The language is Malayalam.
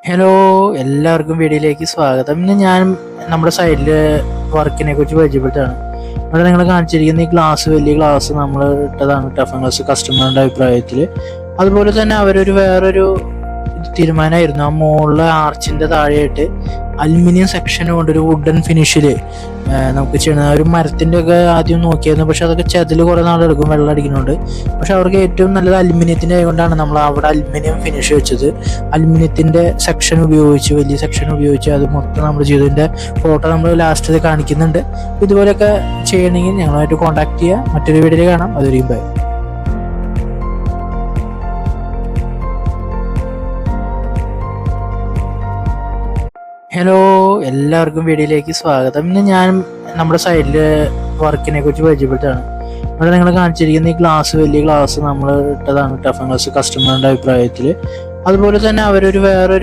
ഹലോ, എല്ലാവർക്കും വീഡിയോയിലേക്ക് സ്വാഗതം. ഇന്ന് ഞാൻ നമ്മുടെ സൈഡിൽ വർക്കിനെ കുറിച്ച് പരിചയപ്പെട്ടാണ്. ഇവിടെ നിങ്ങൾ കാണിച്ചിരിക്കുന്ന ഈ വലിയ ഗ്ലാസ് നമ്മൾ ഇട്ടതാണ് ടഫൻ ഗ്ലാസ് കസ്റ്റമറിൻ്റെ അഭിപ്രായത്തിൽ. അതുപോലെ തന്നെ അവരൊരു വേറൊരു തീരുമാനമായിരുന്നു. ആ മുകളിലെ ആർച്ചിൻ്റെ താഴെയായിട്ട് അലുമിനിയം സെക്ഷൻ കൊണ്ടൊരു വുഡൻ ഫിനിഷിൽ നമുക്ക് ചെയ്യണം. ഒരു മരത്തിൻ്റെ ഒക്കെ ആദ്യം നോക്കിയായിരുന്നു, പക്ഷെ അതൊക്കെ ചെതിൽ കുറേ നാളെടുക്കും, വെള്ളം അടിക്കുന്നുണ്ട്. പക്ഷെ അവർക്ക് ഏറ്റവും നല്ലത് അലുമിനിയത്തിൻ്റെ ആയതുകൊണ്ടാണ് നമ്മൾ അവിടെ അലുമിനിയം ഫിനിഷ് വെച്ചത്. അലുമിനിയത്തിൻ്റെ സെക്ഷൻ ഉപയോഗിച്ച്, വലിയ സെക്ഷൻ ഉപയോഗിച്ച് അത് മൊത്തം നമ്മൾ ചെയ്തതിൻ്റെ ഫോട്ടോ നമ്മൾ ലാസ്റ്റ് കാണിക്കുന്നുണ്ട്. ഇതുപോലെയൊക്കെ ചെയ്യണമെങ്കിൽ ഞങ്ങളുമായിട്ട് കോൺടാക്ട് ചെയ്യുക. മറ്റൊരു വീഡിയോയിൽ കാണാം. അതൊരു ബൈ. ഹലോ, എല്ലാവർക്കും വീഡിയോയിലേക്ക് സ്വാഗതം. ഇന്ന് ഞാൻ നമ്മുടെ സൈഡിൽ വർക്കിനെ കുറിച്ച് പരിചയപ്പെട്ടാണ്. ഇവിടെ നിങ്ങൾ കാണിച്ചിരിക്കുന്ന ഈ വലിയ ഗ്ലാസ് നമ്മൾ ഇട്ടതാണ് ടഫൻ ഗ്ലാസ് കസ്റ്റമറിൻ്റെ അഭിപ്രായത്തിൽ. അതുപോലെ തന്നെ അവരൊരു വേറൊരു